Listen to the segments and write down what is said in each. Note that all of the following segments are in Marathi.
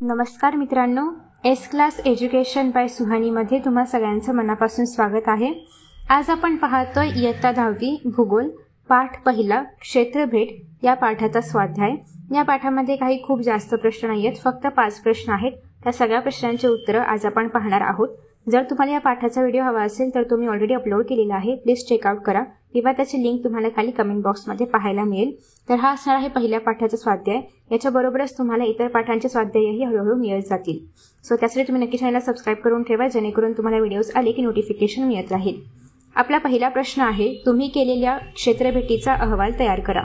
नमस्कार मित्रांनो, एस क्लास एज्युकेशन बाय सुहानीमध्ये तुम्हा सगळ्यांचं मनापासून स्वागत आहे. आज आपण पाहतोय इयत्ता 10वी भूगोल पाठ पहिला क्षेत्रभेट या पाठाचा स्वाध्याय. या पाठामध्ये काही खूप जास्त प्रश्न नाही आहेत, फक्त 5 प्रश्न आहेत. त्या सगळ्या प्रश्नांची उत्तरं आज आपण पाहणार आहोत. जर तुम्हाला या पाठाचा व्हिडिओ हवा असेल तर तुम्ही ऑलरेडी अपलोड केलेला आहे, प्लीज चेकआउट करा किंवा त्याची लिंक तुम्हाला खाली कमेंट बॉक्समध्ये पाहायला मिळेल. तर हा असणार आहे पहिल्या पाठाचा स्वाध्याय. याच्याबरोबरच तुम्हाला इतर पाठांचे स्वाध्यायही हळूहळू मिळत जातील. सो त्यासाठी तुम्ही नक्की चॅनलला सबस्क्राईब करून ठेवा, जेणेकरून तुम्हाला व्हिडिओज आले की नोटिफिकेशन मिळत राहील. आपला पहिला प्रश्न आहे, तुम्ही केलेल्या क्षेत्रभेटीचा अहवाल तयार करा.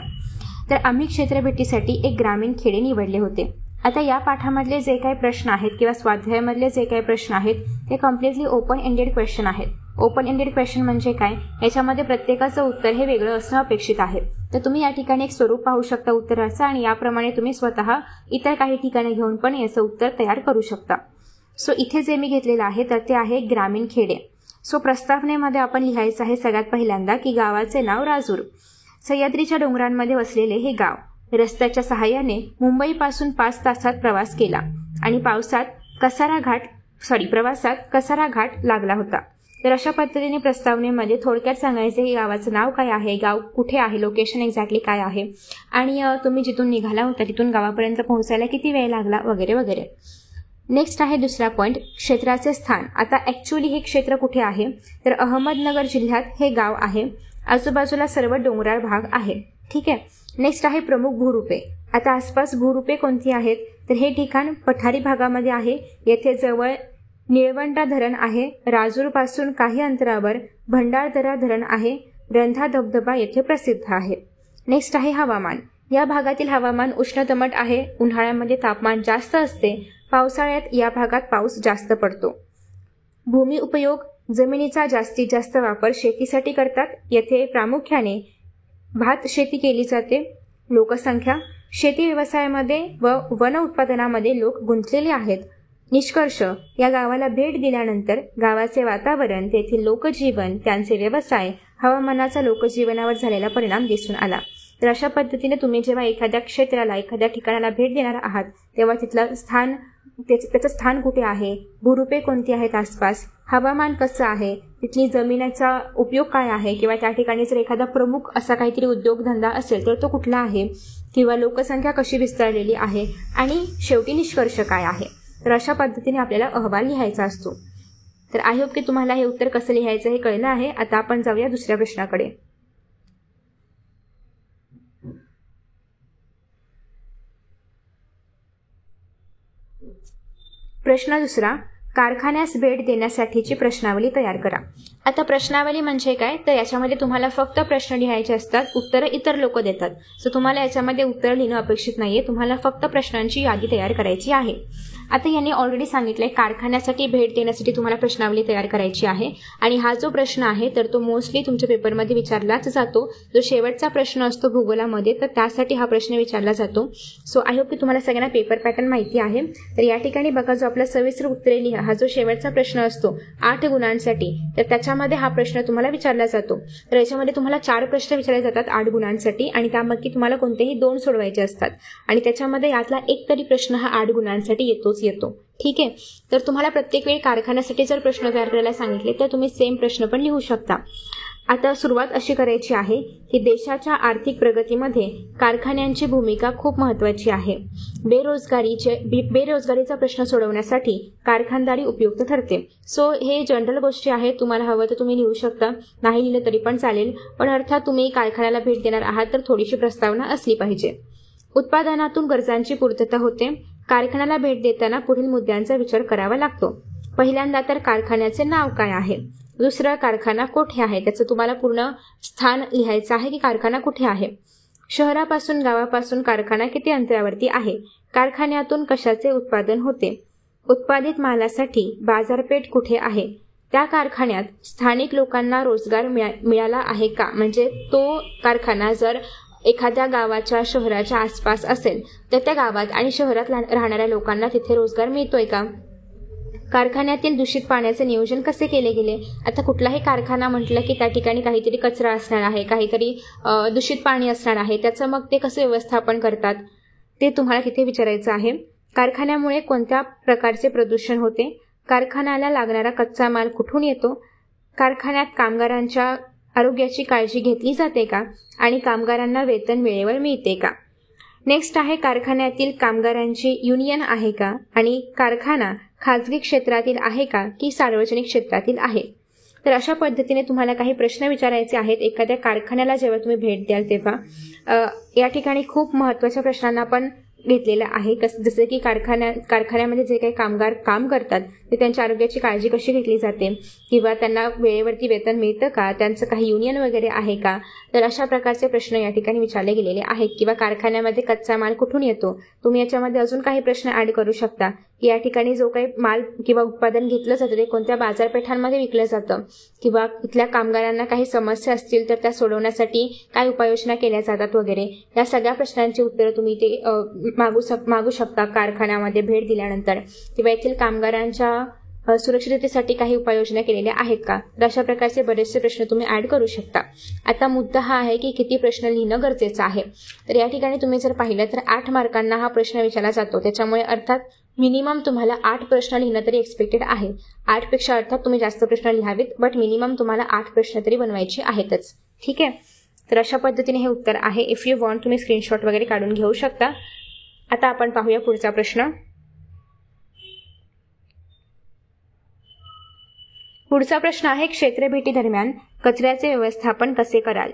तर आम्ही क्षेत्रभेटीसाठी एक ग्रामीण खेडे निवडले होते. आता या पाठामधले जे काही प्रश्न आहेत किंवा स्वाध्यायामधले जे काही प्रश्न आहेत ते कम्प्लिटली ओपन एंडेड क्वेश्चन आहेत. ओपन एंडेड क्वेश्चन म्हणजे काय, याच्यामध्ये प्रत्येकाचं उत्तर हे वेगळं असणं अपेक्षित आहे. तर तुम्ही या ठिकाणी एक स्वरूप पाहू शकता उत्तराचं, आणि याप्रमाणे तुम्ही स्वतः इतर काही ठिकाणी घेऊन पण याचं उत्तर तयार करू शकता. सो इथे जे मी घेतलेलं आहे तर ते आहे ग्रामीण खेडे. सो प्रस्तावनेमध्ये आपण लिहायचं आहे सगळ्यात पहिल्यांदा की गावाचे नाव राजूर. सह्याद्रीच्या डोंगरांमध्ये वसलेले हे गाव. रस्त्याच्या सहाय्याने मुंबईपासून 5 तासात प्रवास केला आणि प्रवासात कसारा घाट लागला होता. तर अशा पद्धतीने प्रस्तावनेमध्ये थोडक्यात सांगायचे की गावाचं नाव काय आहे, गाव कुठे आहे, लोकेशन एक्झॅक्टली काय आहे, आणि तुम्ही जिथून निघाला होता तिथून गावापर्यंत पोहोचायला किती वेळ लागला वगैरे वगैरे. नेक्स्ट आहे दुसरा पॉईंट, क्षेत्राचे स्थान. आता ॲक्च्युली हे क्षेत्र कुठे आहे, तर अहमदनगर जिल्ह्यात हे गाव आहे. आजूबाजूला सर्व डोंगराळ भाग आहे. ठीक आहे. नेक्स्ट आहे प्रमुख भूरूपे. आता आसपास भूरूपे कोणती आहेत, तर हे ठिकाण पठारी भागामध्ये आहे. येथे जवळ निळवंडा धरण आहे. राजूरपासून काही अंतरावर भंडारदरा धरण आहे. रंधा धबधबा येथे प्रसिद्ध आहे. नेक्स्ट आहे हवामान. या भागातील हवामान उष्ण दमट आहे. उन्हाळ्यामध्ये तापमान जास्त असते. पावसाळ्यात या भागात पाऊस जास्त पडतो. भूमी उपयोग. जमिनीचा जास्तीत जास्त वापर शेतीसाठी करतात. येथे प्रामुख्याने भात शेती केली जाते. लोकसंख्या. शेती व्यवसायामध्ये व वन उत्पादनामध्ये लोक गुंतलेले आहेत. निष्कर्ष, या गावाला भेट दिल्यानंतर गावाचे वातावरण, तेथील लोकजीवन, त्यांचे व्यवसाय, हवामानाचा लोकजीवनावर झालेला परिणाम दिसून आला. तर अशा पद्धतीने तुम्ही जेव्हा एखाद्या क्षेत्राला, एखाद्या ठिकाणाला भेट देणार आहात तेव्हा तिथलं स्थान, त्याचं स्थान कुठे आहे, भूरूपे कोणती आहेत आसपास, हवामान कसं आहे, तिथली जमिनीचा उपयोग काय आहे, किंवा त्या ठिकाणी जर एखादा प्रमुख असा काहीतरी उद्योगधंदा असेल तर तो कुठला आहे, किंवा लोकसंख्या कशी विस्तारलेली आहे, आणि शेवटी निष्कर्ष काय आहे. तर अशा पद्धतीने आपल्याला अहवाल लिहायचा असतो. तर आय होप की तुम्हाला हे उत्तर कसं लिहायचं हे कळलं आहे. आता आपण जाऊया दुसऱ्या प्रश्नाकडे. प्रश्न दुसरा, कारखान्यास भेट देण्यासाठीची प्रश्नावली तयार करा. आता प्रश्नावली म्हणजे काय, तर याच्यामध्ये तुम्हाला फक्त प्रश्न लिहायचे असतात, उत्तरं इतर लोक देतात. सो तुम्हाला याच्यामध्ये उत्तर लिहिणं अपेक्षित नाहीये, तुम्हाला फक्त प्रश्नांची यादी तयार करायची आहे. आता याने ऑलरेडी सांगितलंय कारखान्यासाठी भेट देण्यासाठी तुम्हाला प्रश्नावली तयार करायची आहे, आणि हा जो प्रश्न आहे तर तो मोस्टली तुमच्या पेपरमध्ये विचारलाच जातो. जो शेवटचा प्रश्न असतो भूगोलामध्ये तर त्यासाठी हा प्रश्न विचारला जातो. सो आय होप की तुम्हाला सगळ्यांना पेपर पॅटर्न माहिती आहे. तर या ठिकाणी बघा, जो आपला सविस्तर उत्तरे लिहा हा जो शेवटचा प्रश्न असतो 8 गुणांसाठी, तर त्याच्यामध्ये हा प्रश्न तुम्हाला विचारला जातो. तर याच्यामध्ये तुम्हाला 4 प्रश्न विचारले जातात 8 गुणांसाठी, आणि त्यापैकी तुम्हाला कोणतेही 2 सोडवायचे असतात, आणि त्याच्यामध्ये यातला एक तरी प्रश्न हा 8 गुणांसाठी येतो. ठीक आहे. तर तुम्हाला प्रत्येक वेळी कारखान्यासाठी जर प्रश्न तयार करायला सांगितले तर तुम्ही सेम प्रश्न पण लिहू शकता. आता सुरुवात अशी करायची आहे की देशाच्या आर्थिक प्रगतीमध्ये कारखान्यांची भूमिका खूप महत्त्वाची आहे. बेरोजगारीचा प्रश्न सोडवण्यासाठी कारखानदारी उपयुक्त ठरते. सो हे जनरल गोष्टी आहेत, तुम्हाला हवं तर तुम्ही लिहू शकता, नाही लिहिलं तरी पण चालेल, पण अर्थात तुम्ही कारखान्याला भेट देणार आहात तर थोडीशी प्रस्तावना असली पाहिजे. उत्पादनातून गरजांची पूर्तता होते. कारखान्याला भेट देताना पुढील मुद्द्यांचा विचार करावा लागतो. पहिल्यांदा तर कारखान्याचे नाव काय आहे. दुसरं, कारखाना कोठे आहे, त्याचं तुम्हाला पूर्ण स्थान लिहायचं आहे की कारखाना कुठे आहे. शहरापासून, गावापासून कारखाना किती अंतरावरती आहे. कारखान्यातून कशाचे उत्पादन होते. उत्पादित मालासाठी बाजारपेठ कुठे आहे. त्या कारखान्यात स्थानिक लोकांना रोजगार मिळाला आहे का, म्हणजे तो कारखाना जर एखाद्या गावाच्या, शहराच्या आसपास असेल तर त्या गावात आणि शहरात राहणाऱ्या लोकांना तिथे रोजगार मिळतोय का. कारखान्यातील दूषित पाण्याचे नियोजन कसे केले गेले. आता कुठलाही कारखाना म्हटलं की त्या ठिकाणी काहीतरी कचरा असणार आहे, काहीतरी दूषित पाणी असणार आहे, त्याचं मग ते कसं व्यवस्थापन करतात ते तुम्हाला तिथे विचारायचं आहे. कारखान्यामुळे कोणत्या प्रकारचे प्रदूषण होते? कारखान्याला लागणारा कच्चा माल कुठून येतो? कारखान्यात कामगारांच्या आरोग्याची काळजी घेतली जाते का? आणि कामगारांना वेतन वेळेवर मिळते का? नेक्स्ट आहे कारखान्यातील कामगारांची युनियन आहे का? आणि कारखाना खाजगी क्षेत्रातील आहे का की सार्वजनिक क्षेत्रातील आहे? तर अशा पद्धतीने तुम्हाला काही प्रश्न विचारायचे आहेत एखाद्या कारखान्याला जेव्हा तुम्ही भेट द्याल तेव्हा. या ठिकाणी खूप महत्त्वाच्या प्रश्नांना आपण घेतलेलं आहे. जसं की कारखान्यामध्ये जे काही कामगार काम करतात ते त्यांच्या आरोग्याची काळजी कशी घेतली जाते, किंवा त्यांना वेळेवरती वेतन मिळतं का, त्यांचं काही युनियन वगैरे आहे का. तर अशा प्रकारचे प्रश्न या ठिकाणी विचारले गेलेले आहेत. किंवा कारखान्यामध्ये कच्चा माल कुठून येतो. तुम्ही याच्यामध्ये अजून काही प्रश्न ऍड करू शकता की या ठिकाणी जो काही माल किंवा उत्पादन घेतलं जातं ते कोणत्या बाजारपेठांमध्ये विकलं जातं, किंवा इथल्या कामगारांना काही समस्या असतील तर त्या सोडवण्यासाठी काय उपाययोजना केल्या जातात वगैरे. या सगळ्या प्रश्नांची उत्तरं तुम्ही ते मागू शकता कारखान्यामध्ये भेट दिल्यानंतर. किंवा येथील कामगारांच्या सुरक्षिततेसाठी काही उपाययोजना केलेल्या आहेत का. तर अशा प्रकारचे बरेचसे प्रश्न तुम्ही ऍड करू शकता. आता मुद्दा हा आहे की किती प्रश्न लिहिणं गरजेचं आहे. तर या ठिकाणी तुम्ही जर पाहिलं तर 8 मार्कांना हा प्रश्न विचारला जातो. त्याच्यामुळे अर्थात मिनिमम तुम्हाला 8 प्रश्न लिहिणं तरी एक्सपेक्टेड आहे. 8 पेक्षा अर्थात तुम्ही जास्त प्रश्न लिहावेत, बट मिनिमम तुम्हाला 8 प्रश्न तरी बनवायचे आहेतच. ठीक आहे. तर अशा पद्धतीने हे उत्तर आहे. इफ यू वॉन्ट तुम्ही स्क्रीनशॉट वगैरे काढून घेऊ शकता. आता आपण पाहूया पुढचा प्रश्न. पुढचा प्रश्न आहे क्षेत्रभेटी दरम्यान कचऱ्याचे व्यवस्थापन कसे कराल.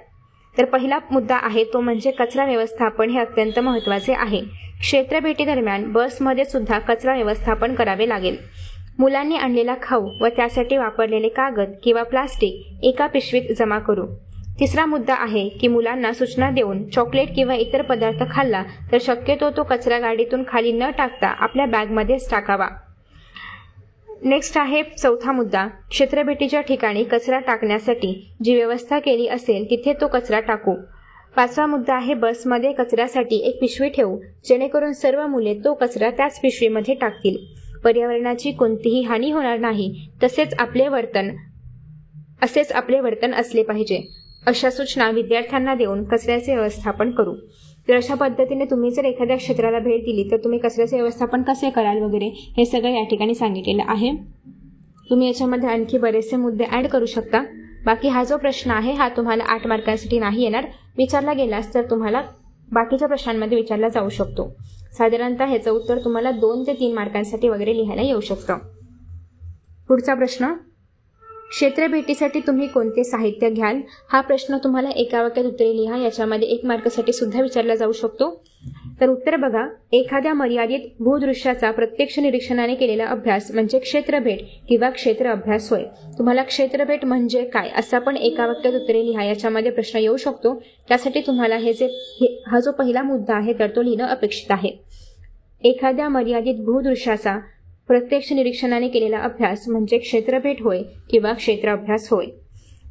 तर पहिला मुद्दा आहे तो म्हणजे कचरा व्यवस्थापन हे अत्यंत महत्त्वाचे आहे. क्षेत्रभेटी दरम्यान बसमध्ये सुद्धा कचरा व्यवस्थापन करावे लागेल. मुलांनी आणलेला खाऊ व त्यासाठी वापरलेले कागद किंवा प्लास्टिक एका पिशवीत जमा करू. तिसरा मुद्दा आहे की मुलांना सूचना देऊन चॉकलेट किंवा इतर पदार्थ खाल्ला तर शक्यतो तो कचरा गाडीतून खाली न टाकता आपल्या बॅगमध्येच टाकावा. नेक्स्ट आहे चौथा मुद्दा, क्षेत्रभेटीच्या ठिकाणी कचरा टाकण्यासाठी जी व्यवस्था केली असेल तिथे तो कचरा टाकू. पाचवा मुद्दा आहे बसमध्ये कचऱ्यासाठी एक पिशवी ठेवू जेणेकरून सर्व मुले तो कचरा त्याच पिशवीमध्ये टाकतील. पर्यावरणाची कोणतीही हानी होणार नाही, असेच आपले वर्तन असले पाहिजे. अशा सूचना विद्यार्थ्यांना देऊन कचऱ्याचे व्यवस्थापन करू. तर अशा पद्धतीने तुम्ही जर एखाद्या क्षेत्राला भेट दिली तर तुम्ही कचऱ्याचे व्यवस्थापन कसे कराल वगैरे हे सगळं या ठिकाणी सांगितलेलं आहे. तुम्ही याच्यामध्ये आणखी बरेचसे मुद्दे ऍड करू शकता. बाकी हा जो प्रश्न आहे हा तुम्हाला 8 मार्कांसाठी नाही येणार. विचारला गेलास तर तुम्हाला बाकीच्या प्रश्नांमध्ये विचारला जाऊ शकतो. साधारणतः ह्याचं उत्तर तुम्हाला 2 ते 3 मार्कांसाठी वगैरे लिहायला येऊ शकतं. पुढचा प्रश्न, क्षेत्रभेटीसाठी तुम्ही कोणते साहित्य घ्याल. हा प्रश्न तुम्हाला एका वाक्यात उत्तरे लिहा. याच्यामध्ये 1 मार्कासाठी सुद्धा विचारला जाऊ शकतो. तर उत्तर बघा, एखाद्या मर्यादित भूदृश्याचा प्रत्यक्ष निरीक्षणाने केलेला अभ्यास म्हणजे क्षेत्रभेट किंवा क्षेत्र अभ्यास होय. तुम्हाला क्षेत्रभेट म्हणजे काय असं पण एका वाक्यात उत्तरे लिहा. याच्यामध्ये प्रश्न येऊ शकतो. त्यासाठी तुम्हाला हा जो पहिला मुद्दा आहे तर तो लिहिणं अपेक्षित आहे. एखाद्या मर्यादित भूदृश्याचा प्रत्यक्ष निरीक्षणाने केलेला अभ्यास म्हणजे क्षेत्रभेट होय किंवा क्षेत्र अभ्यास होय.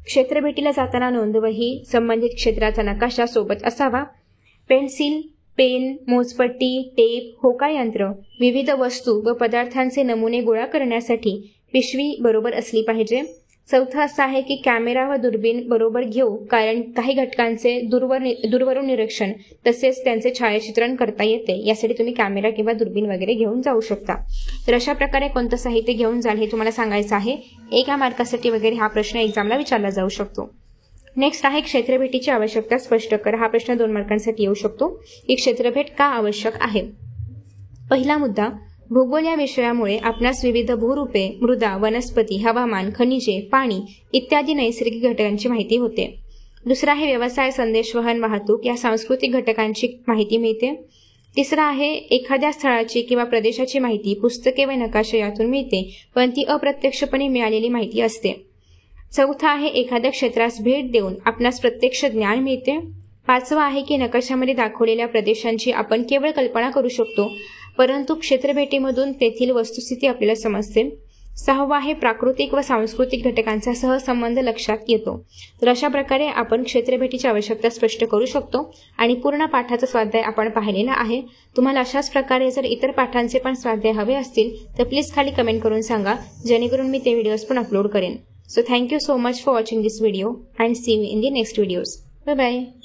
क्षेत्रभेटीला जाताना नोंदवही, संबंधित क्षेत्राचा नकाशा सोबत असावा. पेन्सिल, पेन, मोजपट्टी, टेप, होकायंत्र, विविध वस्तू व पदार्थांचे नमुने गोळा करण्यासाठी पिशवी बरोबर असली पाहिजे. चौथं असं आहे की कॅमेरा व दुर्बीण बरोबर घेऊ, कारण काही घटकांचे दूरवरून निरीक्षण तसेच त्यांचे छायाचित्रण करता येते. यासाठी तुम्ही कॅमेरा किंवा दुर्बीण वगैरे घेऊन जाऊ शकता. तर अशा प्रकारे कोणतं साहित्य घेऊन जाल हे तुम्हाला सांगायचं आहे. 1 मार्कासाठी वगैरे हा प्रश्न एक्झामला विचारला जाऊ शकतो. नेक्स्ट आहे क्षेत्रभेटीची आवश्यकता स्पष्ट करा. हा प्रश्न 2 मार्कांसाठी येऊ शकतो. ही क्षेत्रभेट का आवश्यक आहे. पहिला मुद्दा, भूगोल या विषयामुळे आपणास विविध भूरूपे, मृदा, वनस्पती, हवामान, खनिजे, पाणी इत्यादी नैसर्गिक घटकांची माहिती होते. दुसरा आहे व्यवसाय, संदेशवहन, वाहतूक या सांस्कृतिक घटकांची माहिती मिळते. तिसरा आहे एखाद्या स्थळाची किंवा प्रदेशाची माहिती पुस्तके व नकाशा यातून मिळते, पण ती अप्रत्यक्षपणे मिळालेली माहिती असते. चौथा आहे एखाद्या क्षेत्रास भेट देऊन आपणास प्रत्यक्ष ज्ञान मिळते. पाचवा आहे की नकाशामध्ये दाखवलेल्या प्रदेशांची आपण केवळ कल्पना करू शकतो, परंतु क्षेत्रभेटीमधून तेथील वस्तुस्थिती आपल्याला समजते. सहावा आहे प्राकृतिक व सांस्कृतिक घटकांचा सहसंबंध लक्षात येतो. तर अशा प्रकारे आपण क्षेत्रभेटीची आवश्यकता स्पष्ट करू शकतो आणि पूर्ण पाठाचा स्वाध्याय आपण पाहिलेला आहे. तुम्हाला अशाच प्रकारे जर इतर पाठांचे पण स्वाध्याय हवे असतील तर प्लीज खाली कमेंट करून सांगा, जेणेकरून मी ते व्हिडिओज पण अपलोड करेन. So thank you so much for watching this video and see you in the next videos. Bye bye.